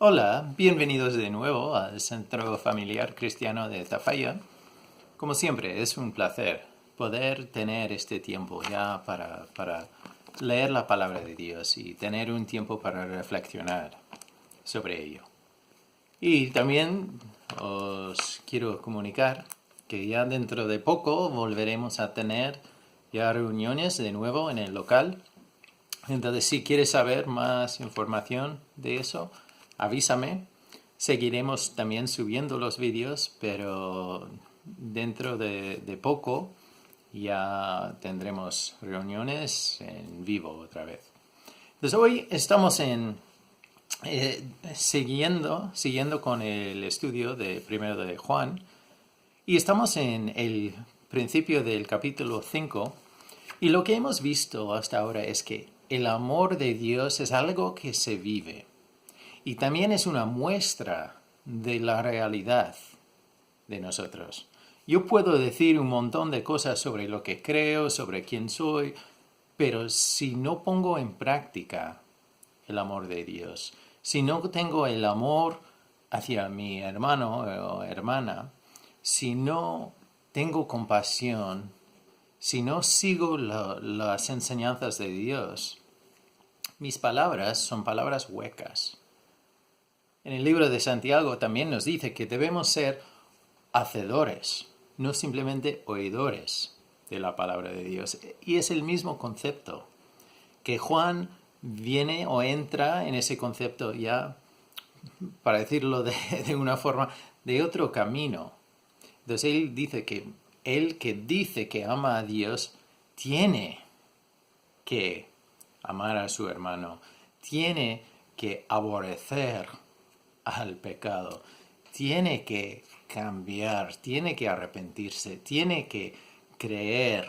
Hola, bienvenidos de nuevo al Centro Familiar Cristiano de Tafalla. Como siempre, es un placer poder tener este tiempo ya para leer la palabra de Dios y tener un tiempo para reflexionar sobre ello. Y también os quiero comunicar que ya dentro de poco volveremos a tener ya reuniones de nuevo en el local. Entonces, si quieres saber más información de eso, avísame. Seguiremos también subiendo los vídeos, pero dentro de poco ya tendremos reuniones en vivo otra vez. Entonces, hoy estamos siguiendo con el estudio de primero de Juan y estamos en el principio del capítulo 5 y lo que hemos visto hasta ahora es que el amor de Dios es algo que se vive y también es una muestra de la realidad de nosotros. Yo puedo decir un montón de cosas sobre lo que creo, sobre quién soy, pero si no pongo en práctica el amor de Dios, si no tengo el amor hacia mi hermano o hermana, si no tengo compasión, si no sigo las enseñanzas de Dios, mis palabras son palabras huecas. En el libro de Santiago también nos dice que debemos ser hacedores, no simplemente oidores de la palabra de Dios. Y es el mismo concepto, que Juan viene o entra en ese concepto ya, para decirlo de una forma, de otro camino. Entonces él dice que el que dice que ama a Dios tiene que amar a su hermano, tiene que aborrecer al pecado, tiene que cambiar, tiene que arrepentirse, tiene que creer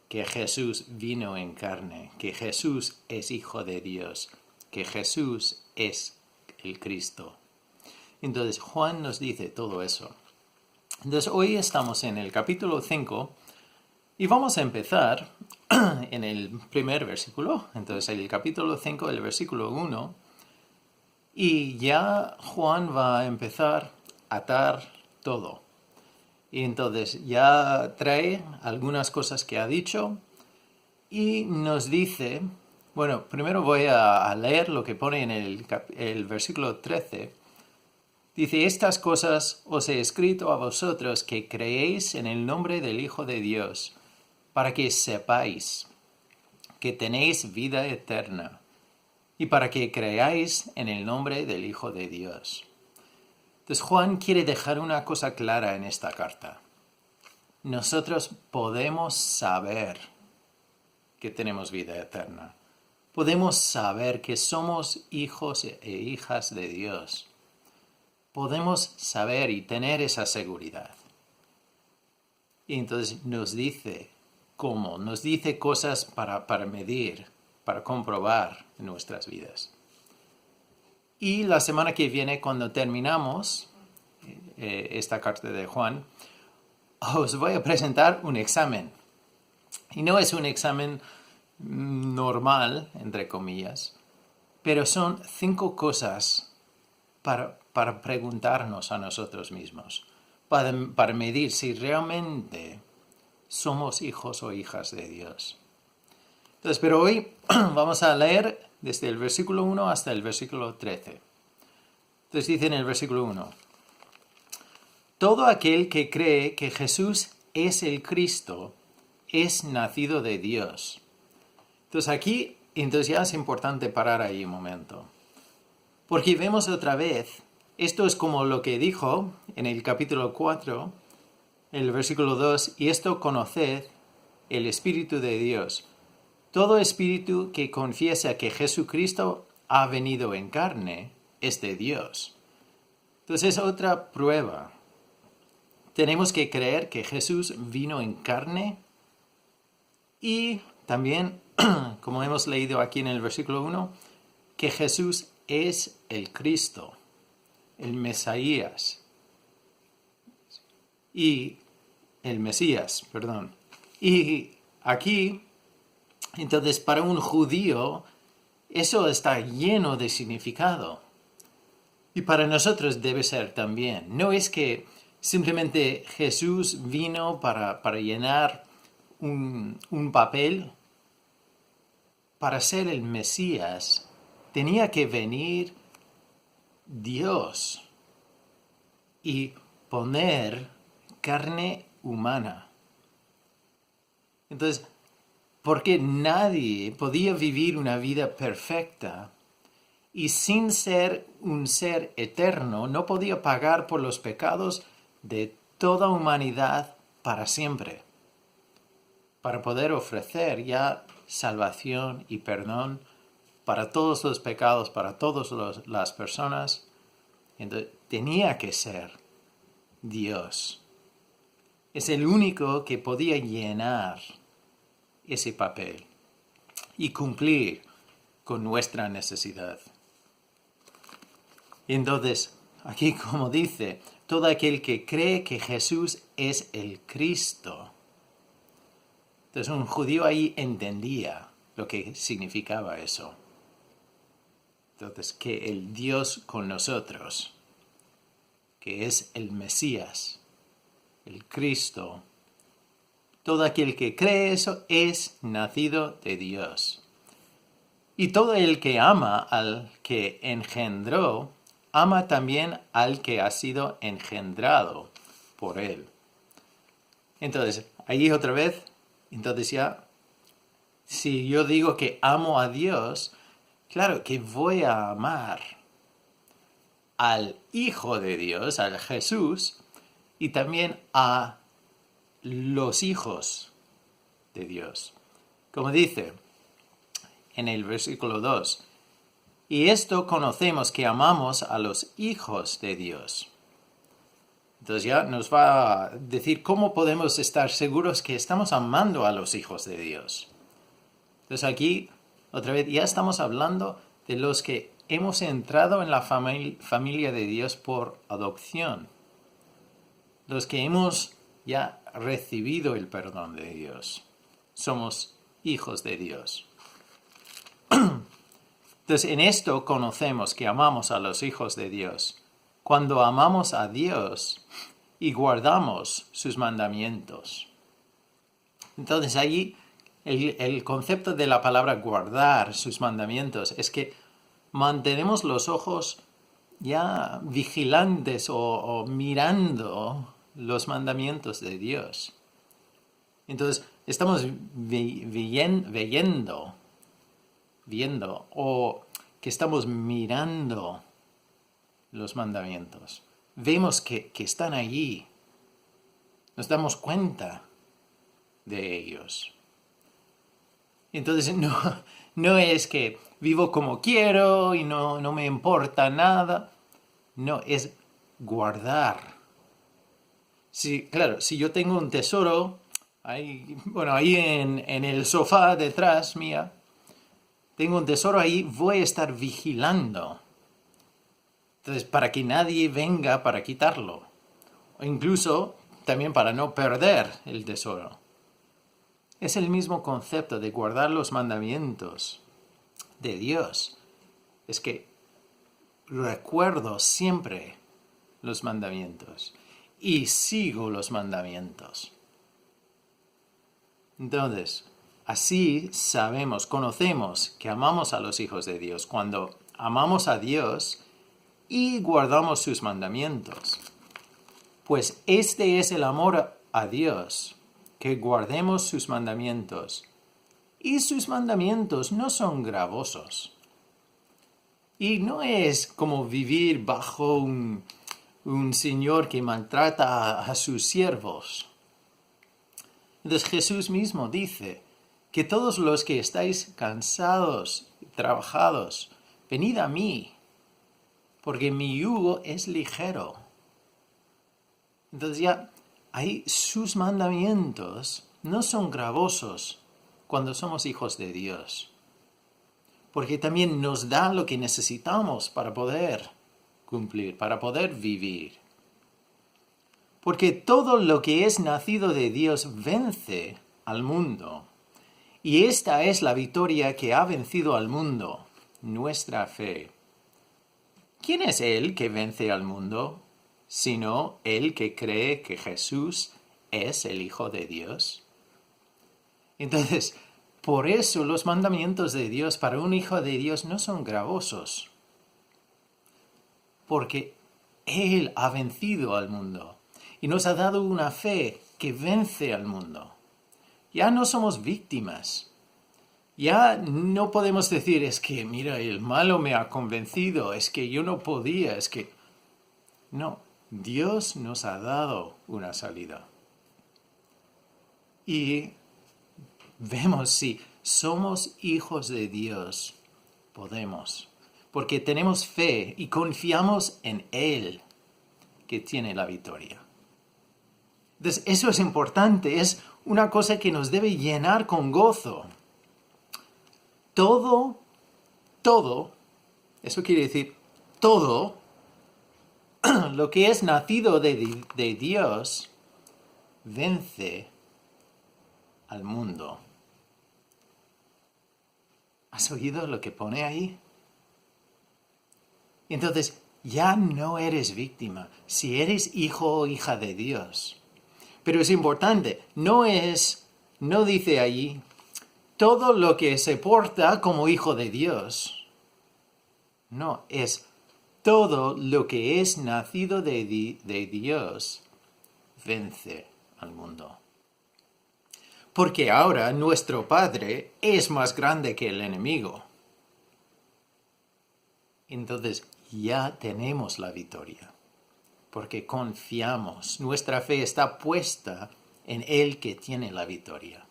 que Jesús vino en carne, que Jesús es Hijo de Dios, que Jesús es el Cristo. Entonces Juan nos dice todo eso. Entonces hoy estamos en el capítulo 5 y vamos a empezar en el primer versículo. Entonces el capítulo 5, el versículo 1. Y ya Juan va a empezar a atar todo. Y entonces ya trae algunas cosas que ha dicho y nos dice, bueno, primero voy a leer lo que pone en el versículo 13. Dice, estas cosas os he escrito a vosotros que creéis en el nombre del Hijo de Dios, para que sepáis que tenéis vida eterna, y para que creáis en el nombre del Hijo de Dios. Entonces Juan quiere dejar una cosa clara en esta carta. Nosotros podemos saber que tenemos vida eterna. Podemos saber que somos hijos e hijas de Dios. Podemos saber y tener esa seguridad. Y entonces nos dice cómo, nos dice cosas para medir, para comprobar en nuestras vidas. Y la semana que viene, cuando terminamos esta carta de Juan, os voy a presentar un examen. Y no es un examen normal, entre comillas, pero son 5 cosas para preguntarnos a nosotros mismos, para medir si realmente somos hijos o hijas de Dios. Entonces, pero hoy vamos a leer desde el versículo 1 hasta el versículo 13. Entonces dice en el versículo 1, todo aquel que cree que Jesús es el Cristo es nacido de Dios. Entonces ya es importante parar ahí un momento. Porque vemos otra vez, esto es como lo que dijo en el capítulo 4, el versículo 2, y esto conoced el Espíritu de Dios. Todo espíritu que confiesa que Jesucristo ha venido en carne es de Dios. Entonces es otra prueba. Tenemos que creer que Jesús vino en carne y también, como hemos leído aquí en el versículo 1, que Jesús es el Cristo, el Mesías. Y el Mesías, perdón. Y aquí, entonces, para un judío, eso está lleno de significado. Y para nosotros debe ser también. No es que simplemente Jesús vino para llenar un papel. Para ser el Mesías tenía que venir Dios y poner carne humana. Entonces, porque nadie podía vivir una vida perfecta y sin ser un ser eterno no podía pagar por los pecados de toda humanidad para siempre, para poder ofrecer ya salvación y perdón para todos los pecados, para todas las personas. Entonces, tenía que ser Dios. Es el único que podía llenar ese papel y cumplir con nuestra necesidad. Entonces, aquí como dice, todo aquel que cree que Jesús es el Cristo. Entonces un judío ahí entendía lo que significaba eso. Entonces, que el Dios con nosotros, que es el Mesías, el Cristo, todo aquel que cree eso es nacido de Dios. Y todo el que ama al que engendró, ama también al que ha sido engendrado por él. Entonces, ahí otra vez, entonces ya, si yo digo que amo a Dios, claro que voy a amar al Hijo de Dios, al Jesús, y también a los hijos de Dios. Como dice en el versículo 2, y esto conocemos que amamos a los hijos de Dios. Entonces ya nos va a decir cómo podemos estar seguros que estamos amando a los hijos de Dios. Entonces aquí, otra vez, ya estamos hablando de los que hemos entrado en la familia de Dios por adopción. Los que hemos ya recibido el perdón de Dios. Somos hijos de Dios. Entonces, en esto conocemos que amamos a los hijos de Dios, cuando amamos a Dios y guardamos sus mandamientos. Entonces, allí el concepto de la palabra guardar sus mandamientos es que mantenemos los ojos ya vigilantes o mirando los mandamientos de Dios. Entonces, estamos viendo o que estamos mirando los mandamientos. Vemos que están allí. Nos damos cuenta de ellos. Entonces no es que vivo como quiero y no me importa nada. No, es guardar. Sí, claro, si yo tengo un tesoro ahí en el sofá detrás mía, tengo un tesoro ahí, voy a estar vigilando. Entonces, para que nadie venga para quitarlo. O incluso también para no perder el tesoro. Es el mismo concepto de guardar los mandamientos de Dios. Es que recuerdo siempre los mandamientos y sigo los mandamientos. Entonces, así sabemos, conocemos que amamos a los hijos de Dios cuando amamos a Dios y guardamos sus mandamientos. Pues este es el amor a Dios, que guardemos sus mandamientos. Y sus mandamientos no son gravosos. Y no es como vivir bajo un señor que maltrata a sus siervos. Entonces Jesús mismo dice que todos los que estáis cansados y trabajados, venid a mí, porque mi yugo es ligero. Entonces ya ahí sus mandamientos no son gravosos cuando somos hijos de Dios. Porque también nos da lo que necesitamos para poder cumplir, para poder vivir. Porque todo lo que es nacido de Dios vence al mundo. Y esta es la victoria que ha vencido al mundo, nuestra fe. ¿quién es el que vence al mundo, sino el que cree que Jesús es el Hijo de Dios? Entonces, por eso los mandamientos de Dios para un hijo de Dios no son gravosos, porque Él ha vencido al mundo y nos ha dado una fe que vence al mundo. Ya no somos víctimas. Ya no podemos decir, es que, mira, el malo me ha convencido, es que yo no podía, es que... No, Dios nos ha dado una salida. Y vemos si somos hijos de Dios, podemos, porque tenemos fe y confiamos en Él, que tiene la victoria. Entonces, eso es importante, es una cosa que nos debe llenar con gozo. Todo, eso quiere decir todo lo que es nacido de Dios vence al mundo. ¿Has oído lo que pone ahí? Entonces, ya no eres víctima, si eres hijo o hija de Dios. Pero es importante, no dice allí todo lo que se porta como hijo de Dios. No, es todo lo que es nacido de Dios vence al mundo. Porque ahora nuestro Padre es más grande que el enemigo. Entonces ya tenemos la victoria, porque confiamos, nuestra fe está puesta en el que tiene la victoria.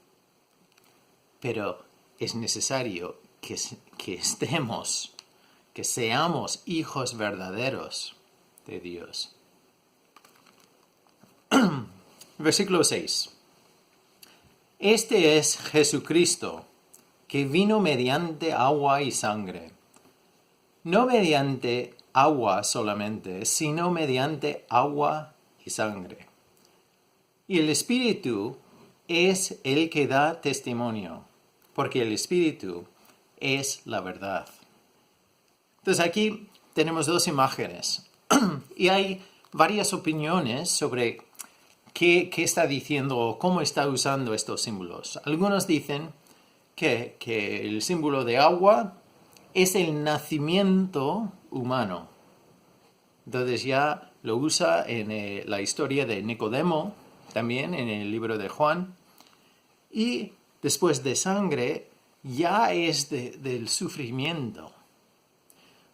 Pero es necesario que seamos hijos verdaderos de Dios. Versículo 6. Este es Jesucristo, que vino mediante agua y sangre. No mediante agua solamente, sino mediante agua y sangre. Y el Espíritu es el que da testimonio, porque el Espíritu es la verdad. Entonces aquí tenemos dos imágenes y hay varias opiniones sobre qué está diciendo o cómo está usando estos símbolos. Algunos dicen que el símbolo de agua es el nacimiento humano. Entonces ya lo usa en la historia de Nicodemo, también en el libro de Juan. Y después de sangre ya es del sufrimiento.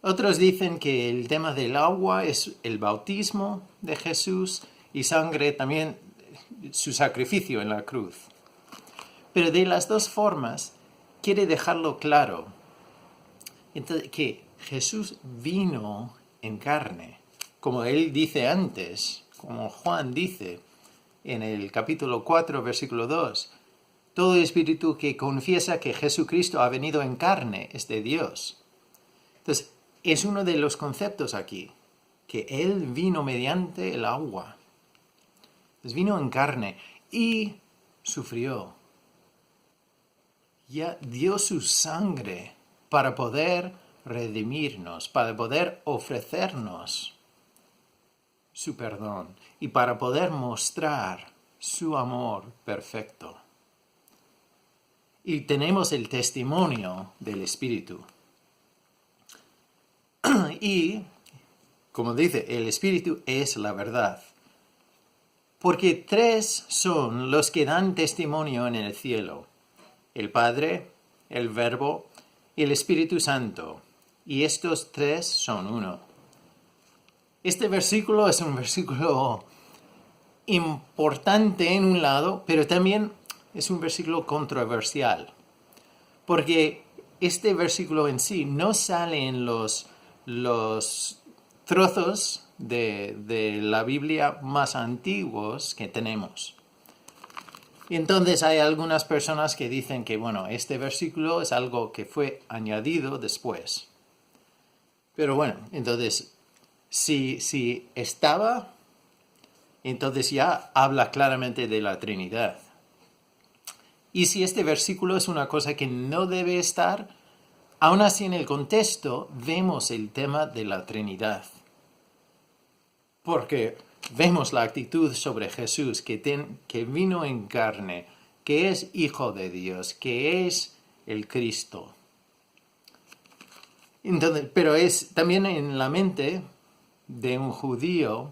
Otros dicen que el tema del agua es el bautismo de Jesús y sangre también su sacrificio en la cruz. Pero de las dos formas quiere dejarlo claro. Entonces, que Jesús vino en carne, como él dice antes, como Juan dice en el capítulo 4, versículo 2. Todo espíritu que confiesa que Jesucristo ha venido en carne es de Dios. Entonces, es uno de los conceptos aquí, que Él vino mediante el agua. Entonces, vino en carne y sufrió. Ya dio su sangre para poder redimirnos, para poder ofrecernos su perdón y para poder mostrar su amor perfecto. Y tenemos el testimonio del Espíritu. Y, como dice, el Espíritu es la verdad. Porque tres son los que dan testimonio en el cielo: el Padre, el Verbo y el Espíritu Santo. Y estos tres son uno. Este versículo es un versículo importante en un lado, pero también es un versículo controversial. Porque este versículo en sí no sale en los trozos de la Biblia más antiguos que tenemos. Y entonces hay algunas personas que dicen que, bueno, este versículo es algo que fue añadido después. Pero bueno, entonces, si estaba, entonces ya habla claramente de la Trinidad. Y si este versículo es una cosa que no debe estar, Aún así, en el contexto vemos el tema de la Trinidad. Porque vemos la actitud sobre Jesús que vino en carne, que es Hijo de Dios, que es el Cristo. Entonces, pero es también en la mente de un judío,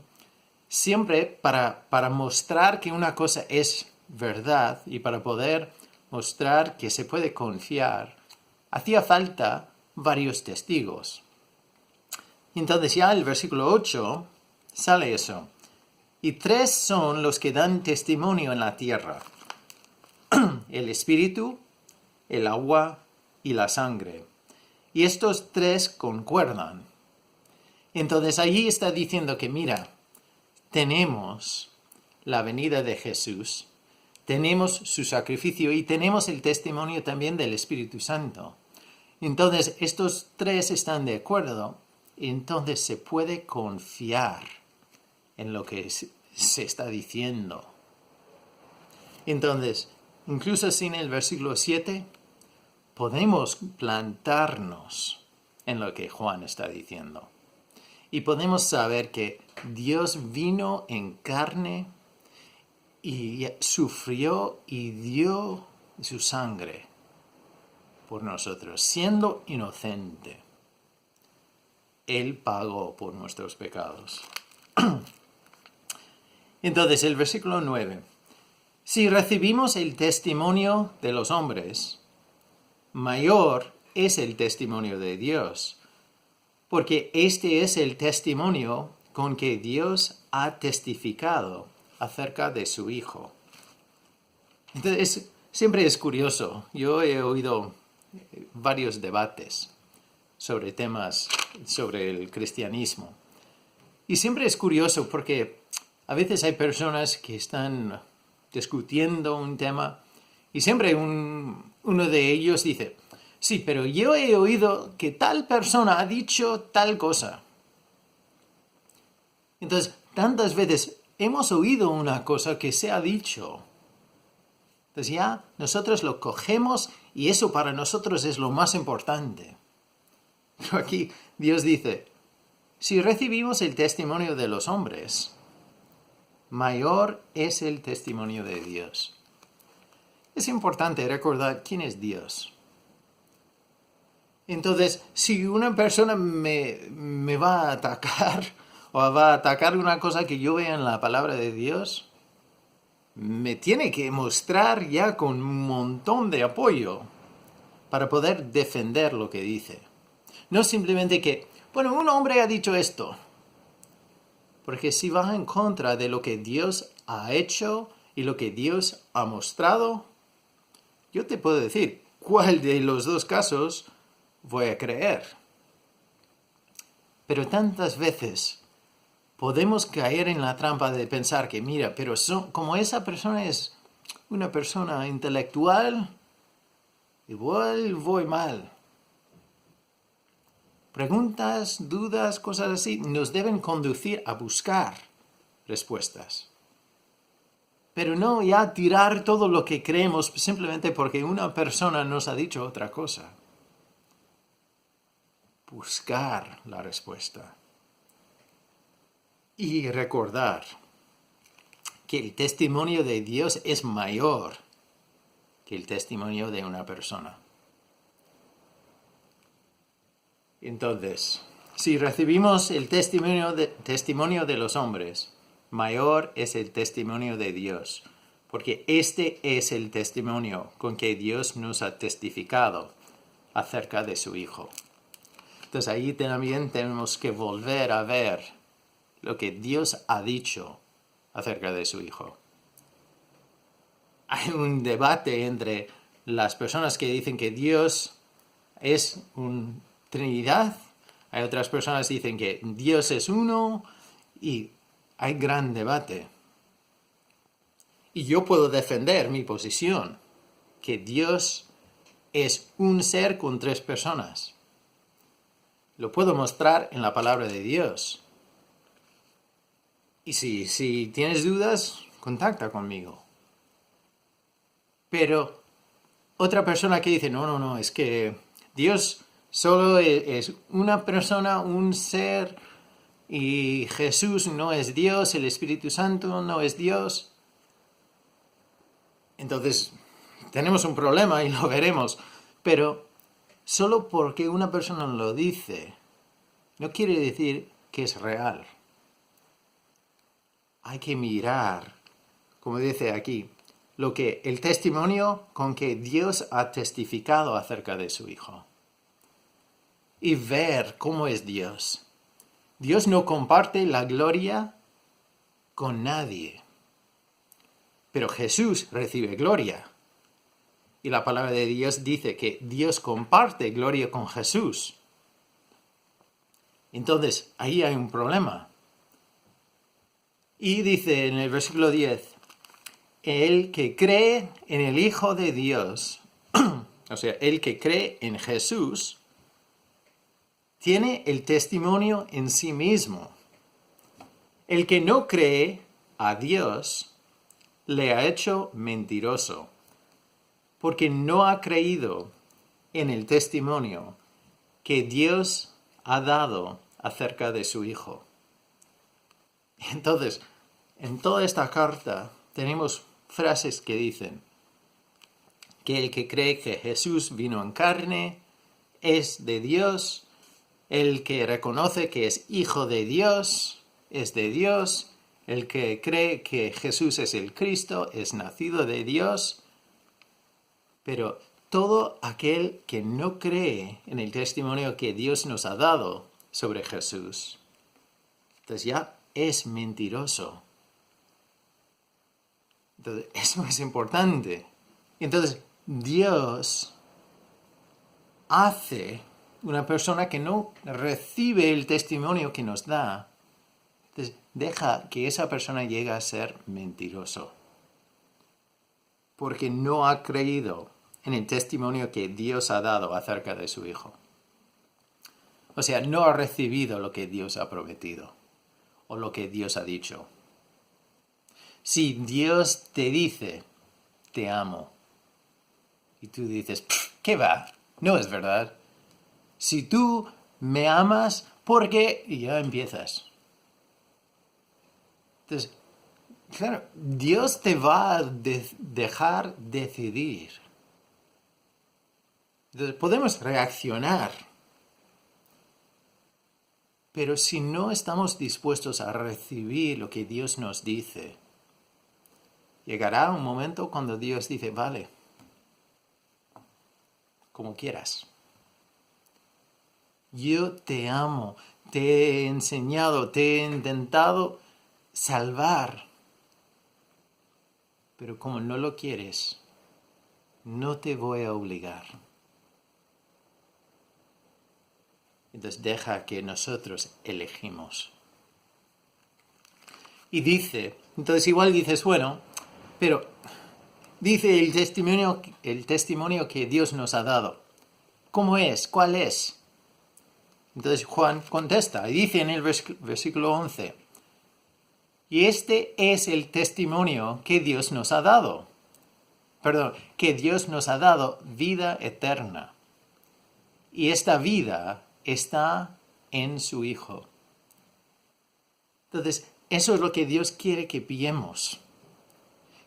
siempre para mostrar que una cosa es verdad y para poder mostrar que se puede confiar, hacía falta varios testigos. Entonces ya el versículo 8 sale eso. Y 3 son los que dan testimonio en la tierra: el espíritu, el agua y la sangre. Y estos 3 concuerdan. Entonces allí está diciendo que mira, tenemos la venida de Jesús, tenemos su sacrificio y tenemos el testimonio también del Espíritu Santo. Entonces estos 3 están de acuerdo, y entonces se puede confiar en lo que se está diciendo. Entonces, incluso sin el versículo 7, podemos plantarnos en lo que Juan está diciendo. Y podemos saber que Dios vino en carne y sufrió y dio su sangre por nosotros, siendo inocente. Él pagó por nuestros pecados. Entonces, el versículo 9. Si recibimos el testimonio de los hombres, mayor es el testimonio de Dios, porque este es el testimonio con que Dios ha testificado acerca de su Hijo. Entonces, siempre es curioso. Yo he oído varios debates sobre temas sobre el cristianismo. Y siempre es curioso porque a veces hay personas que están discutiendo un tema y siempre uno de ellos dice: sí, pero yo he oído que tal persona ha dicho tal cosa. Entonces, tantas veces hemos oído una cosa que se ha dicho. Entonces ya nosotros lo cogemos y eso para nosotros es lo más importante. Pero aquí Dios dice: si recibimos el testimonio de los hombres, mayor es el testimonio de Dios. Es importante recordar quién es Dios. Entonces, si una persona me va a atacar o va a atacar una cosa que yo vea en la palabra de Dios, me tiene que mostrar ya con un montón de apoyo para poder defender lo que dice. No simplemente que, bueno, un hombre ha dicho esto. Porque si va en contra de lo que Dios ha hecho y lo que Dios ha mostrado, yo te puedo decir cuál de los dos casos voy a creer. Pero tantas veces podemos caer en la trampa de pensar que, mira, pero como esa persona es una persona intelectual, igual voy mal. Preguntas, dudas, cosas así, nos deben conducir a buscar respuestas. Pero no ya tirar todo lo que creemos simplemente porque una persona nos ha dicho otra cosa. Buscar la respuesta. Y recordar que el testimonio de Dios es mayor que el testimonio de una persona. Entonces, si recibimos el testimonio de los hombres, mayor es el testimonio de Dios, porque este es el testimonio con que Dios nos ha testificado acerca de su Hijo. Entonces ahí también tenemos que volver a ver lo que Dios ha dicho acerca de su Hijo. Hay un debate entre las personas que dicen que Dios es una Trinidad. Hay otras personas que dicen que Dios es uno y hay gran debate. Y yo puedo defender mi posición, que Dios es un ser con 3 personas. Lo puedo mostrar en la palabra de Dios. Y si tienes dudas, contacta conmigo. Pero otra persona que dice, no, es que Dios Solo es una persona, un ser, y Jesús no es Dios, el Espíritu Santo no es Dios. Entonces, tenemos un problema y lo veremos. Pero solo porque una persona lo dice, no quiere decir que es real. Hay que mirar, como dice aquí, el testimonio con que Dios ha testificado acerca de su Hijo. Y ver cómo es Dios. Dios no comparte la gloria con nadie. Pero Jesús recibe gloria. Y la palabra de Dios dice que Dios comparte gloria con Jesús. Entonces, ahí hay un problema. Y dice en el versículo 10, el que cree en el Hijo de Dios, o sea, el que cree en Jesús, tiene el testimonio en sí mismo. El que no cree a Dios le ha hecho mentiroso, porque no ha creído en el testimonio que Dios ha dado acerca de su Hijo. Entonces, en toda esta carta tenemos frases que dicen que el que cree que Jesús vino en carne es de Dios, el que reconoce que es hijo de Dios es de Dios, el que cree que Jesús es el Cristo es nacido de Dios, pero todo aquel que no cree en el testimonio que Dios nos ha dado sobre Jesús, entonces ya es mentiroso. Entonces, eso es importante. Entonces, Dios hace una persona que no recibe el testimonio que nos da, entonces deja que esa persona llegue a ser mentiroso. Porque no ha creído en el testimonio que Dios ha dado acerca de su Hijo. O sea, no ha recibido lo que Dios ha prometido o lo que Dios ha dicho. Si Dios te dice, te amo, y tú dices, ¿qué va? No es verdad. Si tú me amas, ¿por qué? Y ya empiezas. Entonces, claro, Dios te va a dejar decidir. Entonces, podemos reaccionar. Pero si no estamos dispuestos a recibir lo que Dios nos dice, llegará un momento cuando Dios dice, vale, como quieras. Yo te amo, te he enseñado, te he intentado salvar. Pero como no lo quieres, no te voy a obligar. Entonces deja que nosotros elegimos. Y dice, entonces igual dices, bueno, pero dice el testimonio que Dios nos ha dado. ¿Cómo es? ¿Cuál es? Entonces Juan contesta y dice en el versículo 11, y este es el testimonio que Dios nos ha dado. Que Dios nos ha dado vida eterna. Y esta vida está en su Hijo. Entonces, eso es lo que Dios quiere que pillemos.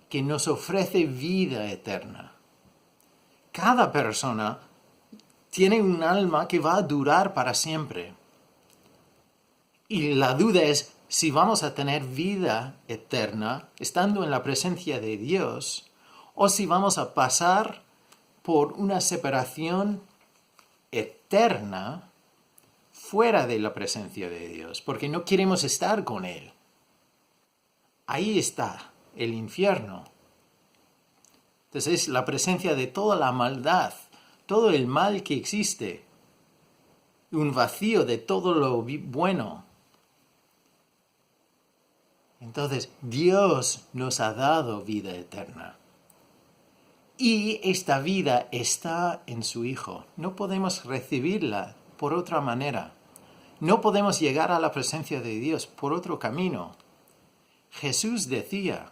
Que nos ofrece vida eterna. Cada persona tiene un alma que va a durar para siempre. Y la duda es si vamos a tener vida eterna estando en la presencia de Dios o si vamos a pasar por una separación eterna fuera de la presencia de Dios, porque no queremos estar con Él. Ahí está el infierno. Entonces es la presencia de toda la maldad, todo el mal que existe, un vacío de todo lo bueno. Entonces Dios nos ha dado vida eterna. Y esta vida está en su Hijo. No podemos recibirla por otra manera. No podemos llegar a la presencia de Dios por otro camino. Jesús decía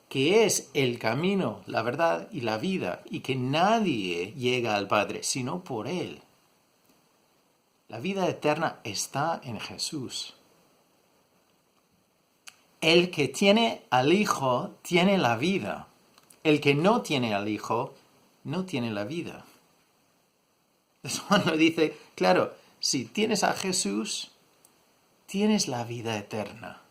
que es el camino, la verdad y la vida, y que nadie llega al Padre sino por Él. La vida eterna está en Jesús. El que tiene al Hijo tiene la vida. El que no tiene al Hijo no tiene la vida. Juan lo dice, claro, si tienes a Jesús, tienes la vida eterna.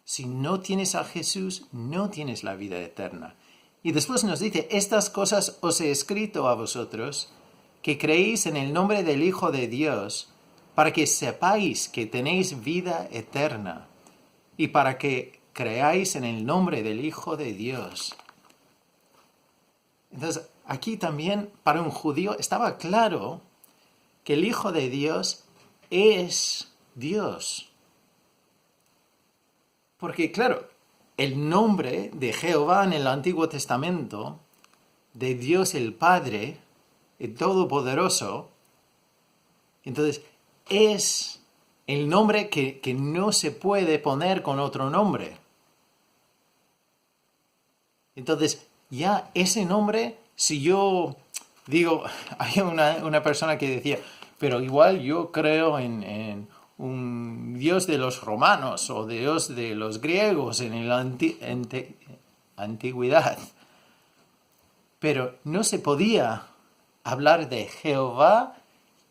Si no tienes a Jesús, no tienes la vida eterna. Y después nos dice, estas cosas os he escrito a vosotros, que creéis en el nombre del Hijo de Dios, para que sepáis que tenéis vida eterna, y para que creáis en el nombre del Hijo de Dios. Entonces, aquí también, para un judío, estaba claro que el Hijo de Dios es Dios. Porque, claro, el nombre de Jehová en el Antiguo Testamento, de Dios el Padre, el Todopoderoso, entonces es el nombre que no se puede poner con otro nombre. Entonces, ya ese nombre, si yo digo, había una persona que decía, pero igual yo creo en un Dios de los romanos o Dios de los griegos en la antigüedad. Pero no se podía hablar de Jehová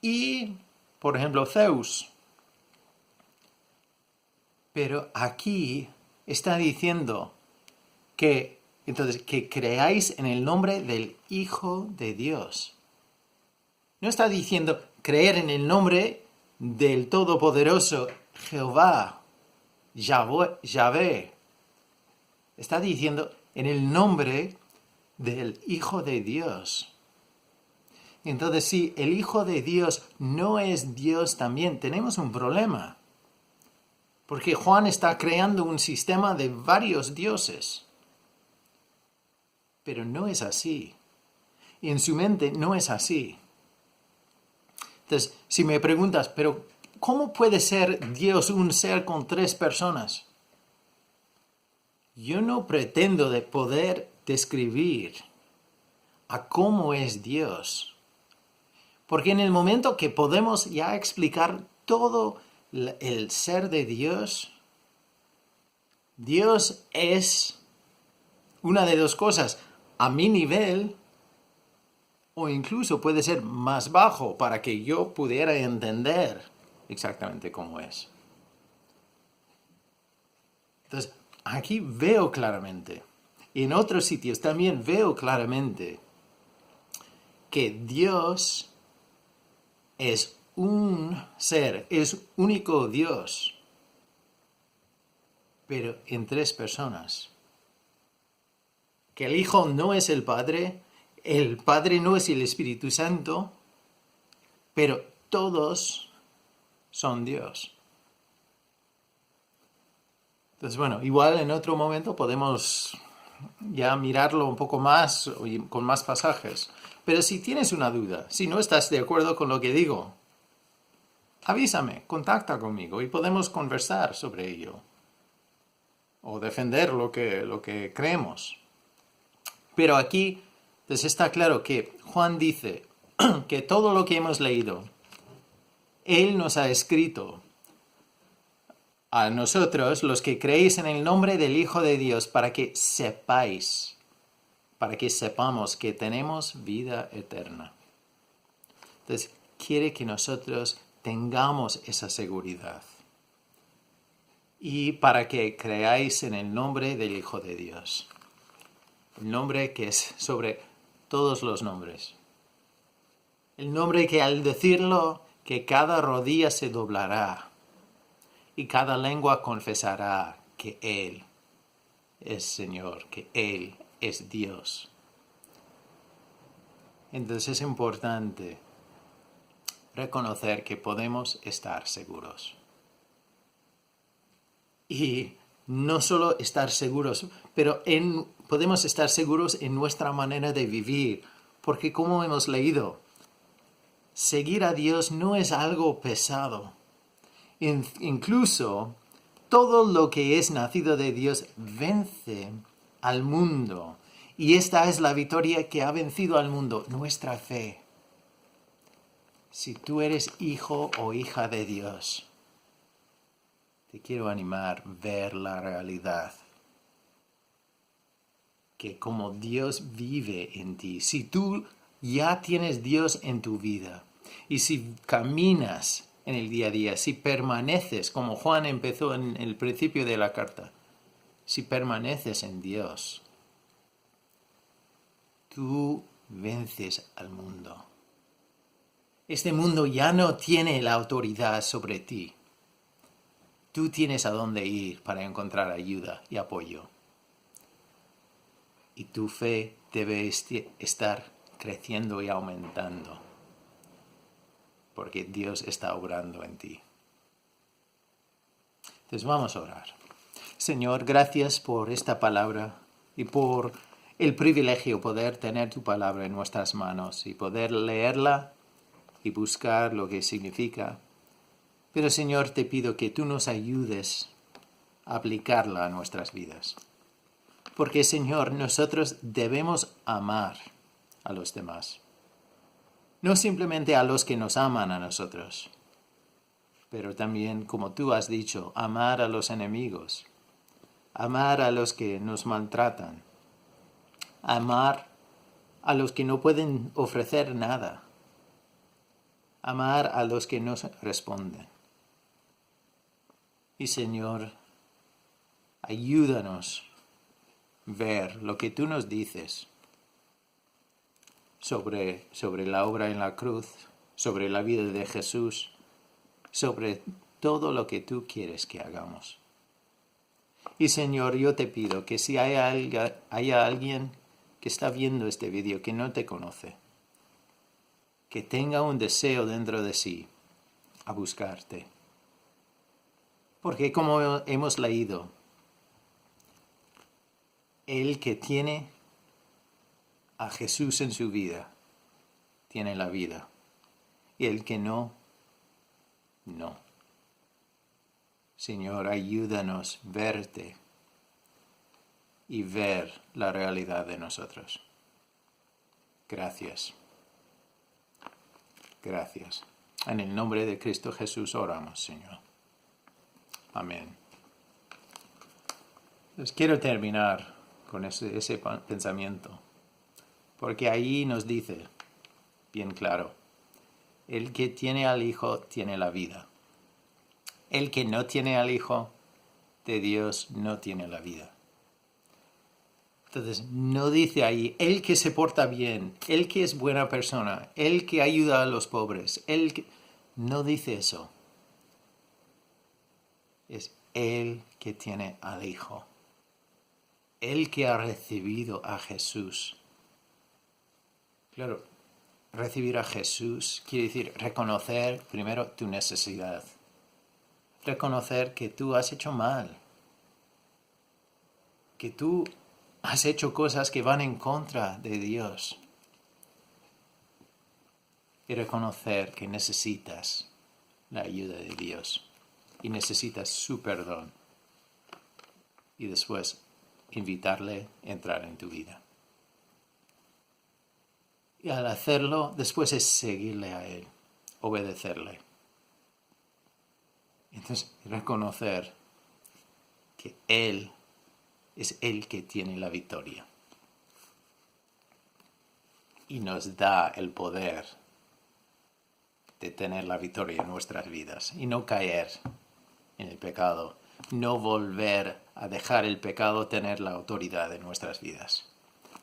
y, por ejemplo, Zeus. Pero aquí está diciendo que creáis en el nombre del Hijo de Dios. No está diciendo creer en el nombre del Todopoderoso Jehová, Yahvé. Está diciendo en el nombre del Hijo de Dios. Entonces, si el Hijo de Dios no es Dios también, tenemos un problema. Porque Juan está creando un sistema de varios dioses. Pero no es así. Y en su mente no es así. Entonces, si me preguntas, pero ¿cómo puede ser Dios un ser con 3 personas? Yo no pretendo de poder describir a cómo es Dios. Porque en el momento que podemos ya explicar todo el ser de Dios, Dios es una de 2 cosas, a mi nivel, o incluso puede ser más bajo para que yo pudiera entender exactamente cómo es. Entonces, aquí veo claramente, y en otros sitios también veo claramente, que Dios es un ser, es único Dios, pero en 3 personas. Que el Hijo no es el Padre no es el Espíritu Santo, pero todos son Dios. Entonces, bueno, igual en otro momento podemos ya mirarlo un poco más, con más pasajes. Pero si tienes una duda, si no estás de acuerdo con lo que digo, avísame, contacta conmigo y podemos conversar sobre ello. O defender lo que creemos. Pero aquí pues está claro que Juan dice que todo lo que hemos leído, Él nos ha escrito a nosotros, los que creéis en el nombre del Hijo de Dios, para que sepáis, para que sepamos que tenemos vida eterna. Entonces, quiere que nosotros tengamos esa seguridad. Y para que creáis en el nombre del Hijo de Dios. El nombre que es sobre todos los nombres. El nombre que al decirlo, que cada rodilla se doblará y cada lengua confesará que Él es Señor, que Él es Dios. Entonces es importante reconocer que podemos estar seguros. Y no solo estar seguros, pero podemos estar seguros en nuestra manera de vivir, porque como hemos leído, seguir a Dios no es algo pesado. Incluso todo lo que es nacido de Dios vence al mundo. Y esta es la victoria que ha vencido al mundo, nuestra fe. Si tú eres hijo o hija de Dios, te quiero animar a ver la realidad. Que como Dios vive en ti, si tú ya tienes Dios en tu vida, y si caminas en el día a día, si permaneces, como Juan empezó en el principio de la carta, si permaneces en Dios, tú vences al mundo. Este mundo ya no tiene la autoridad sobre ti. Tú tienes a dónde ir para encontrar ayuda y apoyo. Y tu fe debe estar creciendo y aumentando, porque Dios está obrando en ti. Entonces vamos a orar. Señor, gracias por esta palabra y por el privilegio de poder tener tu palabra en nuestras manos y poder leerla y buscar lo que significa. Pero Señor, te pido que tú nos ayudes a aplicarla a nuestras vidas. Porque Señor, nosotros debemos amar a los demás. No simplemente a los que nos aman a nosotros, pero también, como tú has dicho, amar a los enemigos, amar a los que nos maltratan, amar a los que no pueden ofrecer nada, amar a los que no responden. Y Señor, ayúdanos a ver lo que tú nos dices sobre la obra en la cruz, sobre la vida de Jesús, sobre todo lo que tú quieres que hagamos. Y Señor, yo te pido que si haya alguien que está viendo este vídeo que no te conoce, que tenga un deseo dentro de sí a buscarte. Porque como hemos leído, el que tiene a Jesús en su vida, tiene la vida. Y el que no, no. Señor, ayúdanos a verte y ver la realidad de nosotros. Gracias. Gracias. En el nombre de Cristo Jesús oramos, Señor. Amén. Pues quiero terminar con ese pensamiento, porque ahí nos dice, bien claro, el que tiene al Hijo tiene la vida. El que no tiene al Hijo de Dios no tiene la vida. Entonces, no dice ahí, el que se porta bien, el que es buena persona, el que ayuda a los pobres, no dice eso. Es el que tiene al Hijo. El que ha recibido a Jesús. Claro, recibir a Jesús quiere decir reconocer primero tu necesidad. Reconocer que tú has hecho mal. Que tú has hecho cosas que van en contra de Dios. Y reconocer que necesitas la ayuda de Dios. Y necesitas su perdón. Y después invitarle a entrar en tu vida. Y al hacerlo, después es seguirle a Él, obedecerle. Entonces, reconocer que Él es el que tiene la victoria. Y nos da el poder de tener la victoria en nuestras vidas y no caer en el pecado, no volver a dejar el pecado tener la autoridad en nuestras vidas.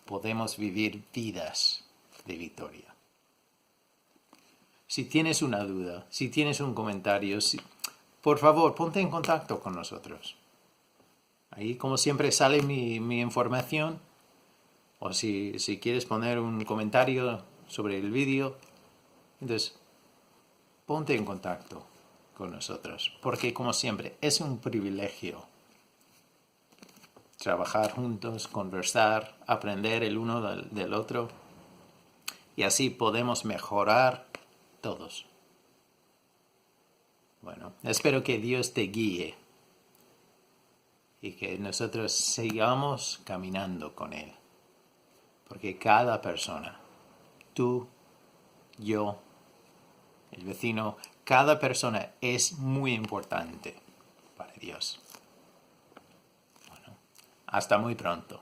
Podemos vivir vidas de victoria. Si tienes una duda, si tienes un comentario, por favor, ponte en contacto con nosotros. Ahí, como siempre, sale mi información. O si quieres poner un comentario sobre el vídeo, entonces ponte en contacto con nosotros. Porque, como siempre, es un privilegio trabajar juntos, conversar, aprender el uno del otro. Y así podemos mejorar todos. Bueno, espero que Dios te guíe y que nosotros sigamos caminando con Él. Porque cada persona, tú, yo, el vecino, cada persona es muy importante para Dios. Bueno, hasta muy pronto.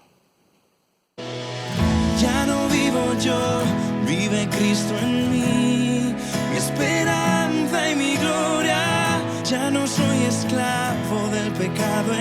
Ya no vivo yo, vive Cristo en mí, mi esperanza y mi gloria. Ya no soy esclavo del pecado